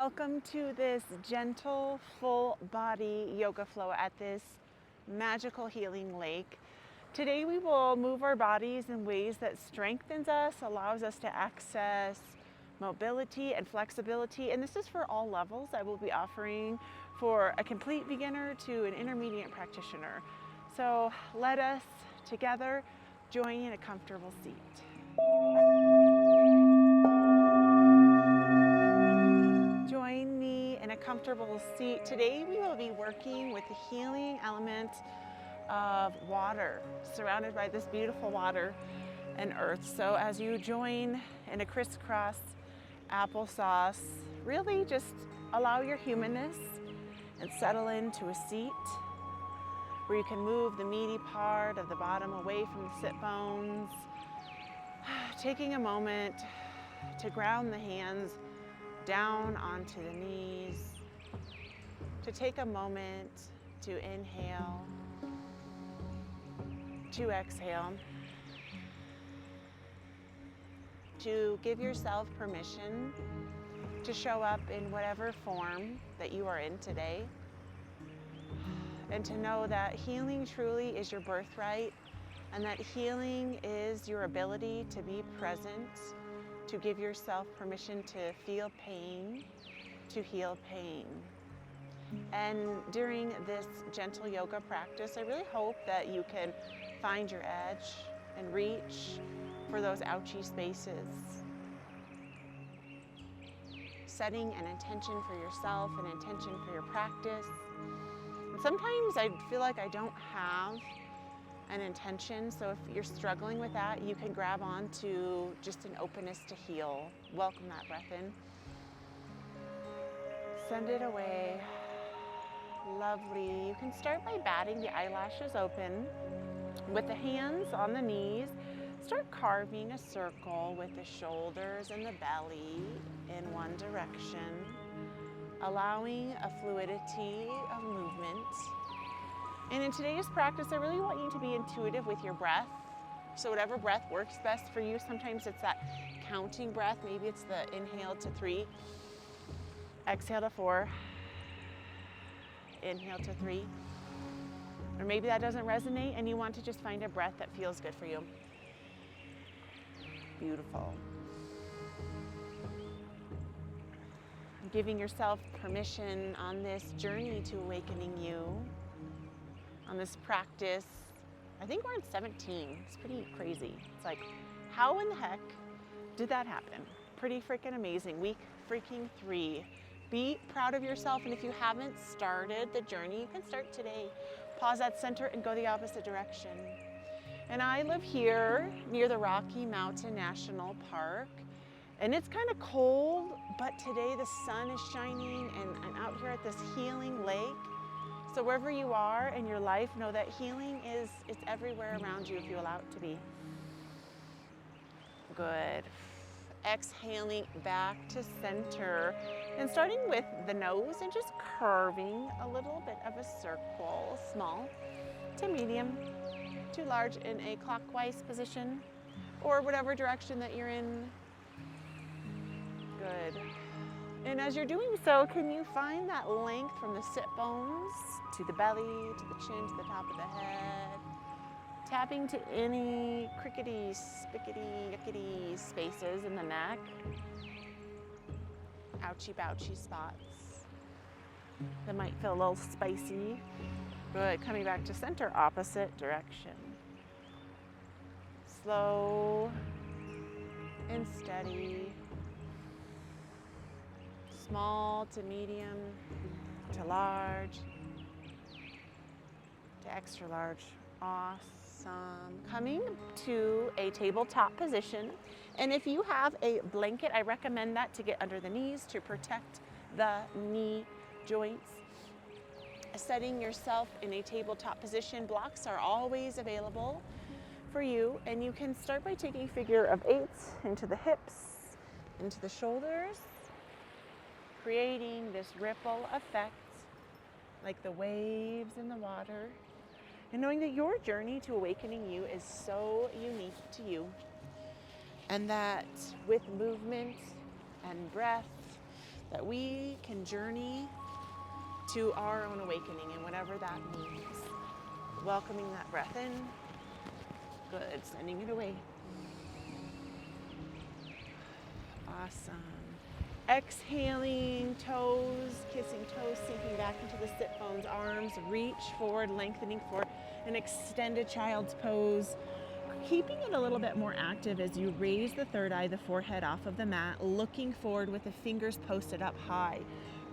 Welcome to this gentle, full body yoga flow at this magical healing lake. Today we will move our bodies in ways that strengthens us, allows us to access mobility and flexibility. And this is for all levels. I will be offering for a complete beginner to an intermediate practitioner. So let us together join in a comfortable seat. Join me in a comfortable seat. Today we will be working with the healing element of water, surrounded by this beautiful water and earth. So as you join in a crisscross applesauce, really just allow your humanness and settle into a seat where you can move the meaty part of the bottom away from the sit bones, taking a moment to ground the hands down onto the knees, to take a moment to inhale, to exhale, to give yourself permission to show up in whatever form that you are in today, and to know that healing truly is your birthright, and that healing is your ability to be present, to give yourself permission to feel pain, to heal pain. And during this gentle yoga practice, I really hope that you can find your edge and reach for those ouchy spaces. Setting an intention for yourself, an intention for your practice. And sometimes I feel like I don't have an intention, so if you're struggling with that, you can grab on to just an openness to heal. Welcome that breath in. Send it away. Lovely. You can start by batting the eyelashes open. With the hands on the knees, start carving a circle with the shoulders and the belly in one direction, allowing a fluidity of movement. And in today's practice, I really want you to be intuitive with your breath. So whatever breath works best for you, sometimes it's that counting breath. Maybe it's the inhale to 3, exhale to 4, inhale to 3. Or maybe that doesn't resonate and you want to just find a breath that feels good for you. Beautiful. Giving yourself permission on this journey to awakening you, on this practice. I think we're at 17. It's pretty crazy. It's like, how in the heck did that happen? Pretty freaking amazing. Week freaking 3. Be proud of yourself, and if you haven't started the journey, you can start today. Pause at center and go the opposite direction. And I live here near the Rocky Mountain National Park, and it's kind of cold, but today the sun is shining, and I'm out here at this healing lake. So wherever you are in your life, know that healing it's everywhere around you if you allow it to be. Good. Exhaling back to center and starting with the nose and just curving a little bit of a circle, small to medium to large in a clockwise position or whatever direction that you're in. Good. And as you're doing so, can you find that length from the sit bones to the belly, to the chin, to the top of the head? Tapping to any crickety, spickety, yuckety spaces in the neck. Ouchy bouchy spots that might feel a little spicy. Good, coming back to center, opposite direction. Slow and steady. Small to medium to large to extra large. Awesome. Coming to a tabletop position. And if you have a blanket, I recommend that to get under the knees to protect the knee joints. Setting yourself in a tabletop position. Blocks are always available for you. And you can start by taking figure of 8 into the hips, into the shoulders, creating this ripple effect like the waves in the water. And knowing that your journey to awakening you is so unique to you, and that with movement and breath that we can journey to our own awakening, and whatever that means. Welcoming that breath in. Good. Sending it away. Awesome. Exhaling, toes, kissing toes, sinking back into the sit bones, arms reach forward, lengthening for an extended child's pose. Keeping it a little bit more active as you raise the third eye, the forehead off of the mat, looking forward with the fingers posted up high,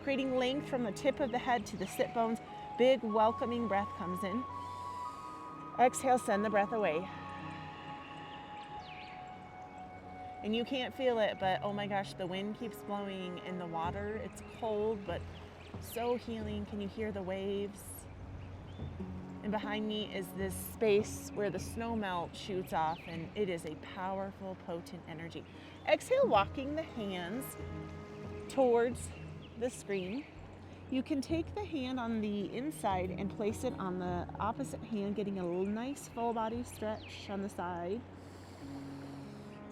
creating length from the tip of the head to the sit bones. Big welcoming breath comes in. Exhale, send the breath away. And you can't feel it, but oh my gosh, the wind keeps blowing in the water. It's cold, but so healing. Can you hear the waves? And behind me is this space where the snow melt shoots off, and it is a powerful, potent energy. Exhale, walking the hands towards the screen. You can take the hand on the inside and place it on the opposite hand, getting a nice full body stretch on the side.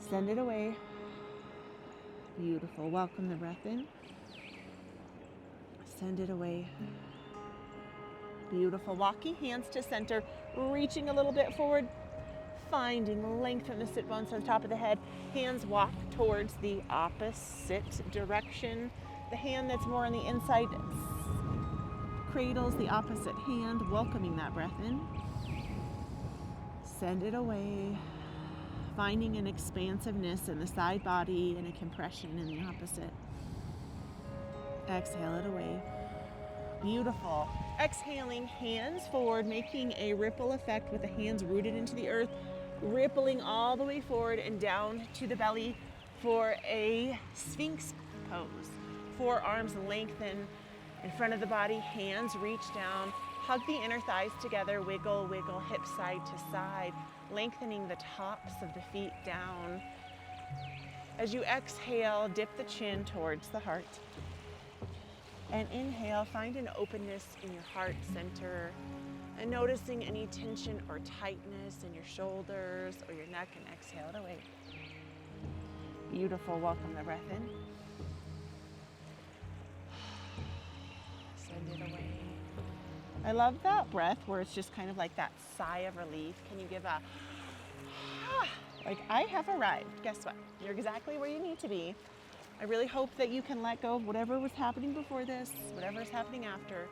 Send it away. Beautiful. Welcome the breath in. Send it away. Beautiful. Walking hands to center, reaching a little bit forward, finding length from the sit bones to the top of the head. Hands walk towards the opposite direction. The hand that's more on the inside cradles the opposite hand, welcoming that breath in. Send it away. Finding an expansiveness in the side body and a compression in the opposite. Exhale it away. Beautiful. Exhaling, hands forward, making a ripple effect with the hands rooted into the earth, rippling all the way forward and down to the belly for a Sphinx pose. Forearms lengthen in front of the body, hands reach down, hug the inner thighs together, wiggle, wiggle, hips side to side, lengthening the tops of the feet down. As you exhale, dip the chin towards the heart. And inhale, find an openness in your heart center, and noticing any tension or tightness in your shoulders or your neck, and exhale it away. Beautiful. Welcome the breath in. Send it away. I love that breath where it's just kind of like that sigh of relief. Can you give a, like, I have arrived. Guess what? You're exactly where you need to be. I really hope that you can let go of whatever was happening before this, whatever is happening after,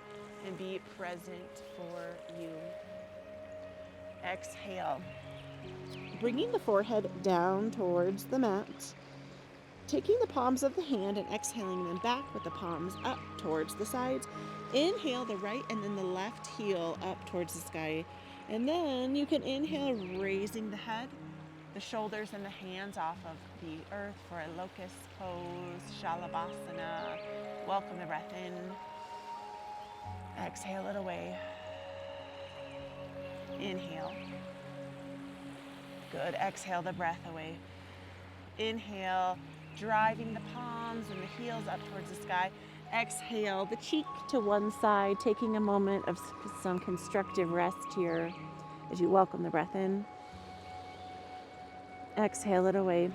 and be present for you. Exhale. Bringing the forehead down towards the mat, taking the palms of the hand and exhaling them back with the palms up towards the sides. Inhale the right and then the left heel up towards the sky. And then you can inhale, raising the head, the shoulders and the hands off of the earth for a locust pose, Shalabhasana. Welcome the breath in. Exhale it away. Inhale. Good. Exhale the breath away. Inhale, driving the palms and the heels up towards the sky. Exhale the cheek to one side, taking a moment of some constructive rest here as you welcome the breath in. Exhale it away.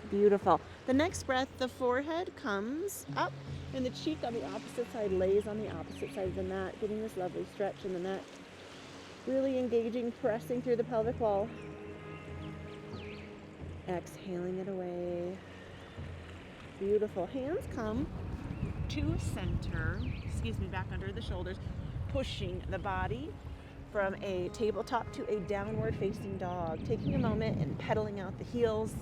Beautiful. The next breath, the forehead comes up and the cheek on the opposite side lays on the opposite side of the mat, getting this lovely stretch in the neck. Really engaging, pressing through the pelvic wall. Exhaling it away. Beautiful. Hands come to center, back under the shoulders, pushing the body from a tabletop to a downward facing dog. Taking a moment and pedaling out the heels.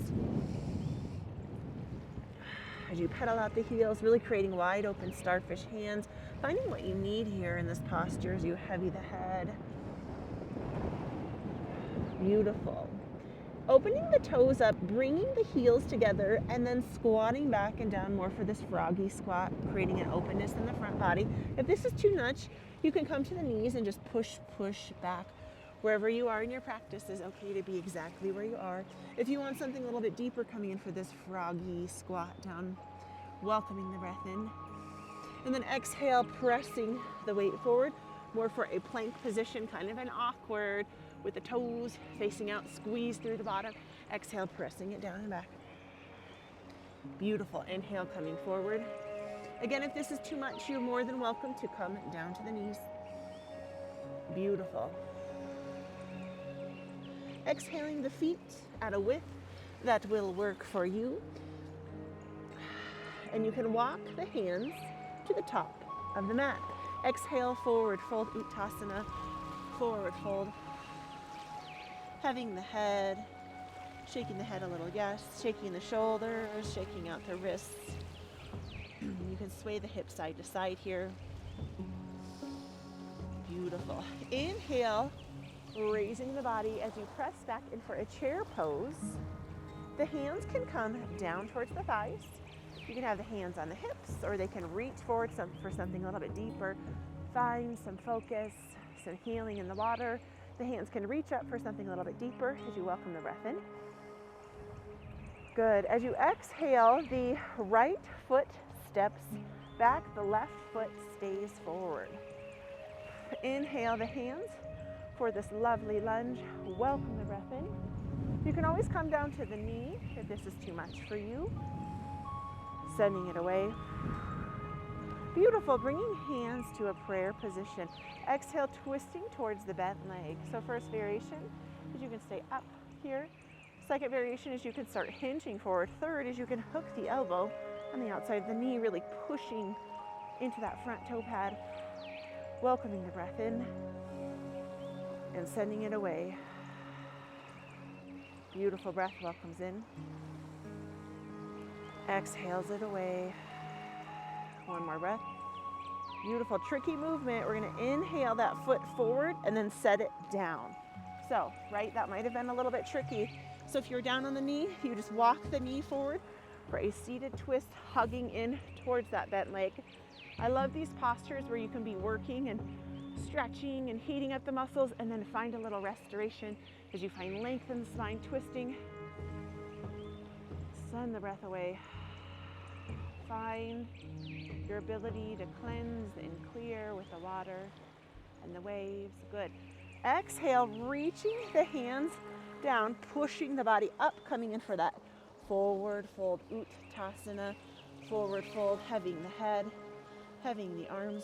As you pedal out the heels, really creating wide open starfish hands, finding what you need here in this posture as you heavy the head. Beautiful. Opening the toes up, bringing the heels together, and then squatting back and down more for this froggy squat, creating an openness in the front body. If this is too much, you can come to the knees and just push back. Wherever you are in your practice is okay to be exactly where you are. If you want something a little bit deeper, coming in for this froggy squat down, welcoming the breath in. And then exhale, pressing the weight forward, more for a plank position, kind of an awkward, with the toes facing out, squeeze through the bottom. Exhale, pressing it down and back. Beautiful. Inhale, coming forward. Again, if this is too much, you're more than welcome to come down to the knees. Beautiful. Exhaling the feet at a width that will work for you. And you can walk the hands to the top of the mat. Exhale, forward fold, Uttasana, forward fold. Having the head, shaking the head a little, yes. Shaking the shoulders, shaking out the wrists. You can sway the hips side to side here. Beautiful. Inhale, raising the body as you press back in for a chair pose. The hands can come down towards the thighs. You can have the hands on the hips, or they can reach forward for something a little bit deeper. Find some focus, some healing in the water. The hands can reach up for something a little bit deeper as you welcome the breath in. Good. As you exhale, the right foot steps back, the left foot stays forward. Inhale the hands for this lovely lunge. Welcome the breath in. You can always come down to the knee if this is too much for you. Sending it away. Beautiful. Bringing hands to a prayer position. Exhale, twisting towards the bent leg. So first variation is you can stay up here. Second variation is you can start hinging forward. Third is you can hook the elbow on the outside of the knee, really pushing into that front toe pad. Welcoming the breath in and sending it away. Beautiful breath welcomes in. Exhales it away. One more breath. Beautiful, tricky movement. We're going to inhale that foot forward and then set it down. So, right, that might have been a little bit tricky. So if you're down on the knee, you just walk the knee forward for a seated twist, hugging in towards that bent leg. I love these postures where you can be working and stretching and heating up the muscles, and then find a little restoration as you find length in the spine, twisting. Send the breath away. Find your ability to cleanse and clear with the water and the waves. Good. Exhale, reaching the hands down, pushing the body up, coming in for that forward fold, Uttasana, forward fold, having the head, having the arms.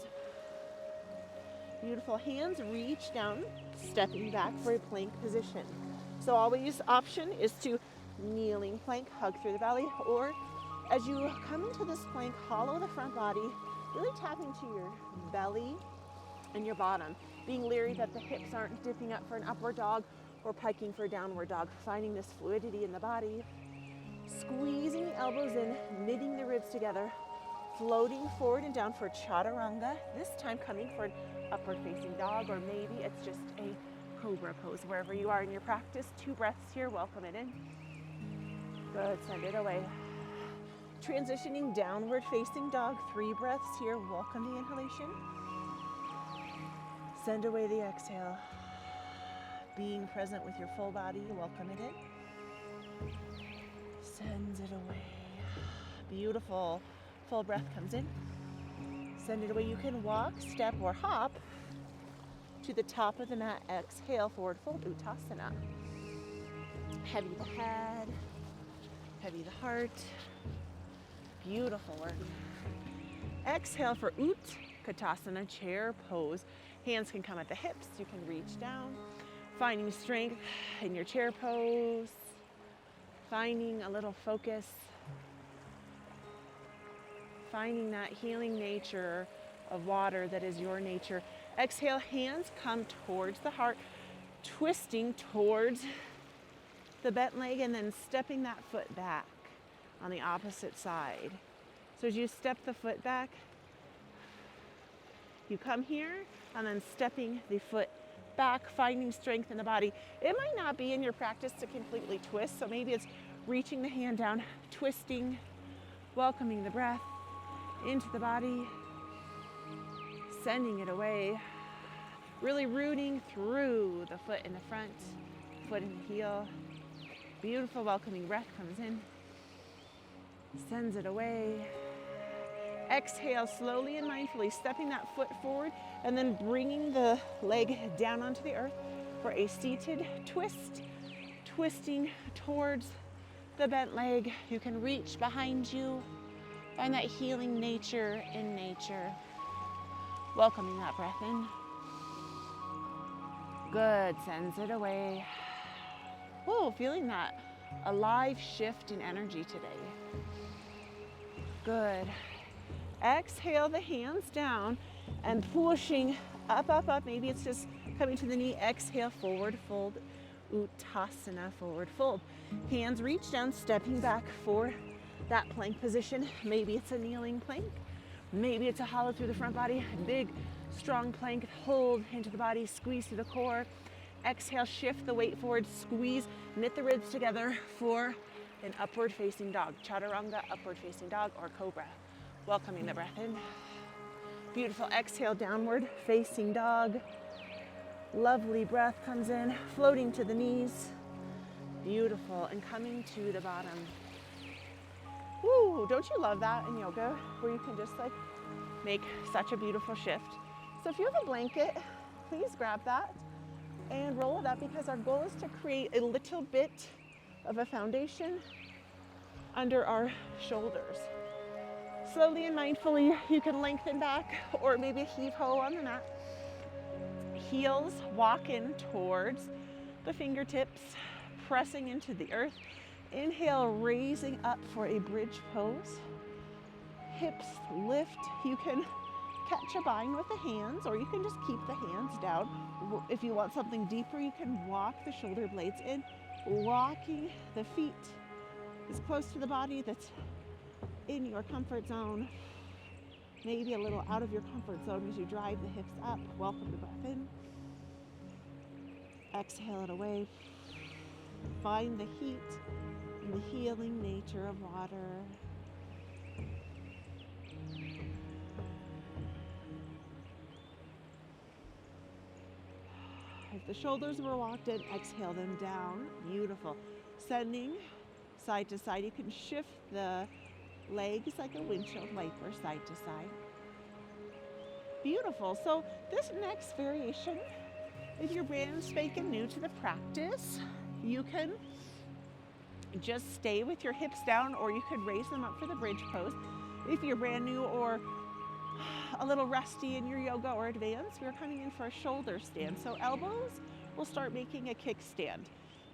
Beautiful. Hands reach down, stepping back for a plank position. So always option is to kneeling plank, hug through the belly, or as you come into this plank, hollow the front body, really tap into your belly and your bottom, being leery that the hips aren't dipping up for an upward dog or piking for a downward dog, finding this fluidity in the body, squeezing the elbows in, knitting the ribs together, floating forward and down for chaturanga, this time coming for an upward facing dog, or maybe it's just a cobra pose, wherever you are in your practice. 2 breaths here, welcome it in. Good, send it away. Transitioning downward facing dog, 3 breaths here, welcome the inhalation. Send away the exhale. Being present with your full body, welcome it in. Sends it away. Beautiful. Full breath comes in. Send it away. You can walk, step, or hop to the top of the mat. Exhale, forward fold, Uttasana. Heavy the head, heavy the heart. Beautiful work. Exhale for Utkatasana, chair pose. Hands can come at the hips. You can reach down. Finding strength in your chair pose. Finding a little focus. Finding that healing nature of water that is your nature. Exhale, hands come towards the heart, twisting towards the bent leg, and then stepping that foot back on the opposite side. So as you step the foot back, you come here and then stepping the foot back, finding strength in the body. It might not be in your practice to completely twist, so maybe it's reaching the hand down, twisting, welcoming the breath into the body, sending it away, really rooting through the foot in the front, foot in the heel. Beautiful, welcoming breath comes in, sends it away. Exhale slowly and mindfully, stepping that foot forward and then bringing the leg down onto the earth for a seated twist, twisting towards the bent leg. You can reach behind you. Find that healing nature in nature. Welcoming that breath in. Good, sends it away. Whoa, feeling that alive shift in energy today. Good. Exhale the hands down and pushing up, up, up. Maybe it's just coming to the knee. Exhale, forward fold. Uttasana, forward fold. Hands reach down, stepping back for that plank position. Maybe it's a kneeling plank. Maybe it's a hollow through the front body. Big, strong plank. Hold into the body, squeeze through the core. Exhale, shift the weight forward, squeeze, knit the ribs together for an upward facing dog. Chaturanga, upward facing dog, or cobra. Welcoming the breath in. Beautiful. Exhale, downward facing dog. Lovely breath comes in, floating to the knees. Beautiful. And coming to the bottom. Woo, don't you love that in yoga, where you can just like make such a beautiful shift? So if you have a blanket, please grab that and roll it up, because our goal is to create a little bit of a foundation under our shoulders. Slowly and mindfully, you can lengthen back or maybe heave ho on the mat. Heels walk in towards the fingertips, pressing into the earth. Inhale, raising up for a bridge pose. Hips lift. You can catch a bind with the hands, or you can just keep the hands down. If you want something deeper, you can walk the shoulder blades in, walking the feet as close to the body that's in your comfort zone. Maybe a little out of your comfort zone as you drive the hips up. Welcome the breath in. Exhale it away. Find the heat and the healing nature of water. If the shoulders were walked in, exhale them down. Beautiful. Sending side to side. You can shift the legs like a windshield wiper, side to side. Beautiful. So this next variation, if you're brand spanking new to the practice, you can just stay with your hips down, or you could raise them up for the bridge pose. If you're brand new or a little rusty in your yoga or advanced, we're coming in for a shoulder stand. So elbows will start making a kickstand.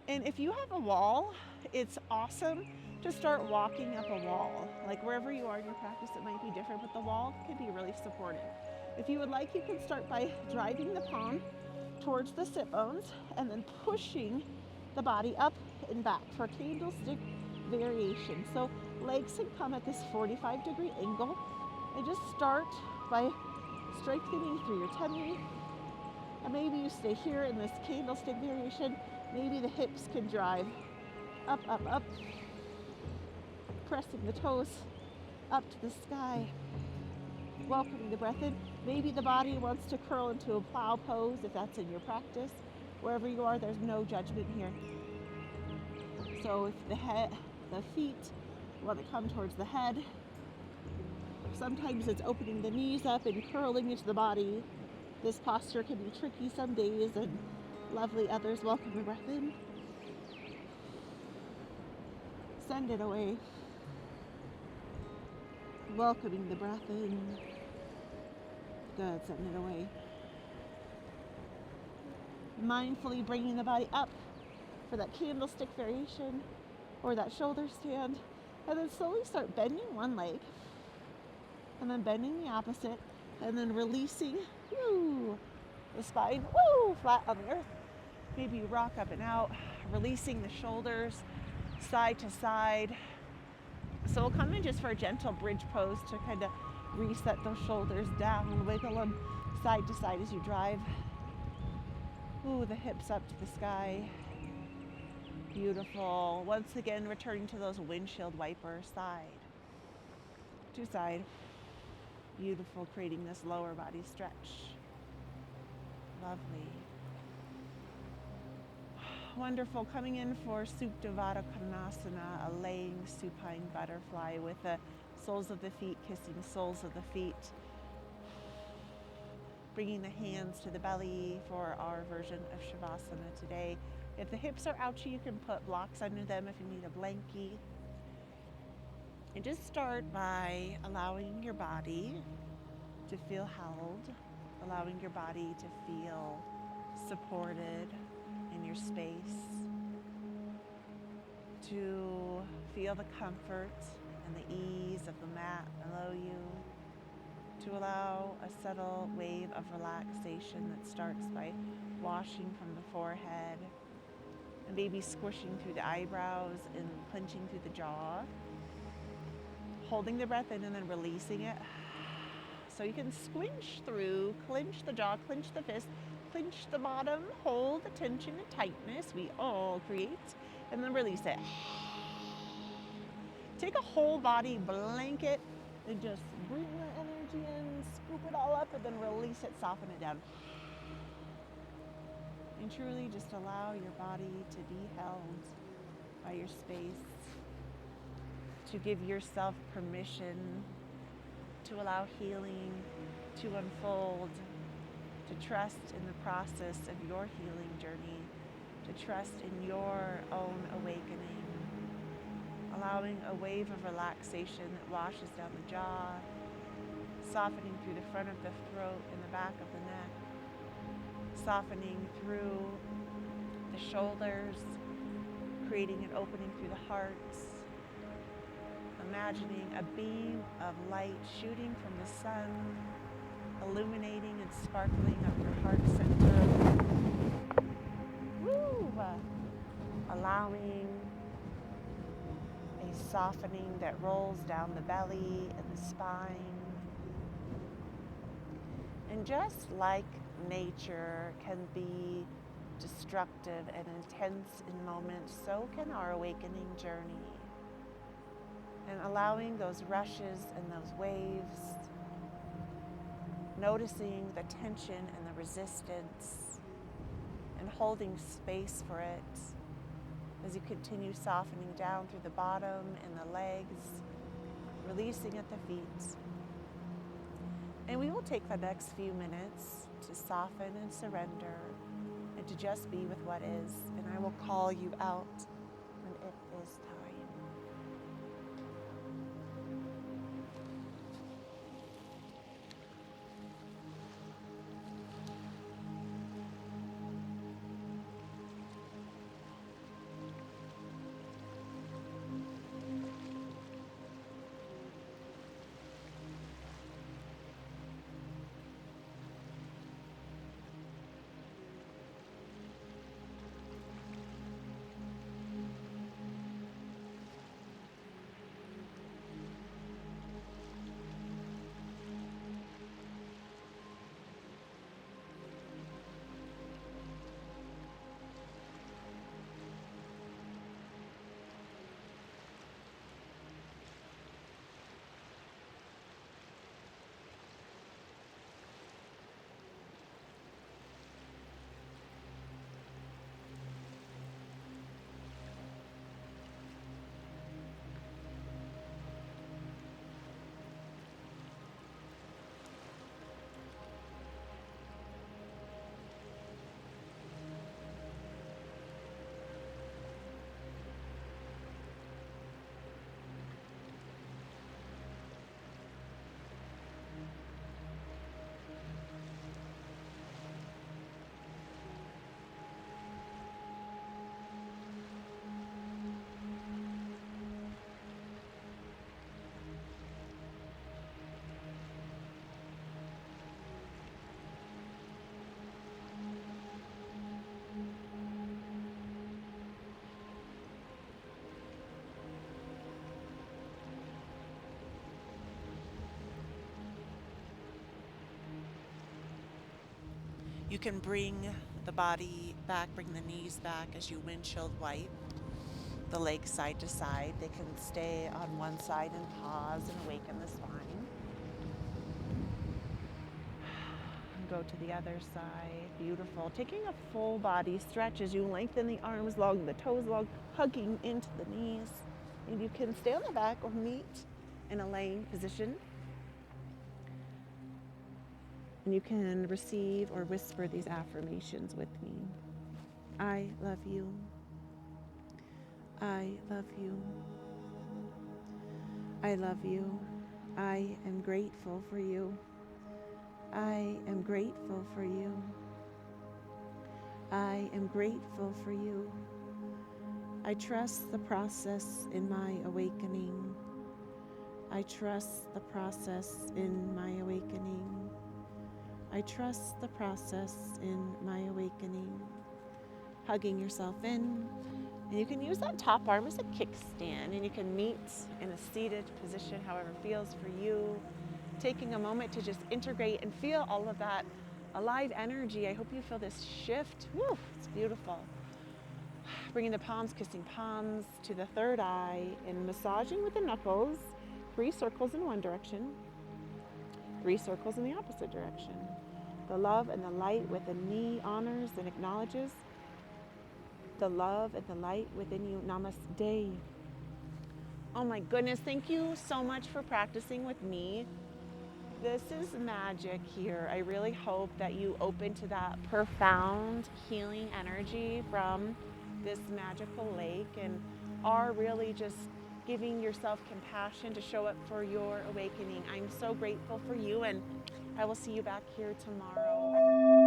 And if you have a wall, it's awesome to start walking up a wall. Like wherever you are in your practice, it might be different, but the wall can be really supportive. If you would like, you can start by driving the palm towards the sit bones and then pushing the body up and back for candlestick variation. So legs can come at this 45-degree angle, and just start by strengthening through your tummy. And maybe you stay here in this candlestick variation. Maybe the hips can drive up, up, up, pressing the toes up to the sky. Welcoming the breath in. Maybe the body wants to curl into a plow pose if that's in your practice. Wherever you are, there's no judgment here. So if the feet want to come towards the head, sometimes it's opening the knees up and curling into the body. This posture can be tricky some days and lovely others. Welcome the breath in. Send it away. Welcoming the breath in. Good, send it away. Mindfully bringing the body up for that candlestick variation or that shoulder stand. And then slowly start bending one leg. And then bending the opposite. And then releasing the spine flat on the earth. Maybe you rock up and out, releasing the shoulders side to side. So we'll come in just for a gentle bridge pose to kind of reset those shoulders down and wiggle them side to side as you drive. The hips up to the sky. Beautiful. Once again, returning to those windshield wiper side to side. Beautiful, creating this lower body stretch. Lovely. Wonderful. Coming in for Supta Baddha Konasana, a laying supine butterfly with the soles of the feet kissing soles of the feet. Bringing the hands to the belly for our version of Shavasana today. If the hips are ouchy, you can put blocks under them if you need a blankie. And just start by allowing your body to feel held, allowing your body to feel supported in your space, to feel the comfort and the ease of the mat below you, to allow a subtle wave of relaxation that starts by washing from the forehead and maybe squishing through the eyebrows and clenching through the jaw, holding the breath in and then releasing it. So you can squinch through, clench the jaw, clench the fist, clench the bottom, hold the tension and tightness we all create, and then release it. Take a whole body blanket and just bring the energy in, scoop it all up, and then release it, soften it down. And truly just allow your body to be held by your space, to give yourself permission to allow healing to unfold, to trust in the process of your healing journey, to trust in your own awakening, allowing a wave of relaxation that washes down the jaw, softening through the front of the throat and the back of the neck, softening through the shoulders, creating an opening through the heart, imagining a beam of light shooting from the sun, illuminating and sparkling up your heart center. Woo! Allowing a softening that rolls down the belly and the spine. And just like nature can be destructive and intense in moments, so can our awakening journey. And allowing those rushes and those waves, noticing the tension and the resistance, and holding space for it as you continue softening down through the bottom and the legs, releasing at the feet. And we will take the next few minutes to soften and surrender and to just be with what is. And I will call you out when it is time. You can bring the body back, bring the knees back as you windshield wipe the legs side to side. They can stay on one side and pause and awaken the spine. And go to the other side. Beautiful. Taking a full body stretch as you lengthen the arms long, the toes long, hugging into the knees. And you can stay on the back or meet in a laying position. And you can receive or whisper these affirmations with me. I love you. I love you. I love you. I am grateful for you. I am grateful for you. I am grateful for you. I trust the process in my awakening. I trust the process in my awakening. I trust the process in my awakening. Hugging yourself in. And you can use that top arm as a kickstand, and you can meet in a seated position, however it feels for you. Taking a moment to just integrate and feel all of that alive energy. I hope you feel this shift. Woo, it's beautiful. Bringing the palms, kissing palms to the third eye and massaging with the knuckles. 3 circles in one direction, 3 circles in the opposite direction. The love and the light within me honors and acknowledges the love and the light within you. Namaste. Oh my goodness, thank you so much for practicing with me. This is magic here. I really hope that you open to that profound healing energy from this magical lake and are really just giving yourself compassion to show up for your awakening. I'm so grateful for you, and I will see you back here tomorrow.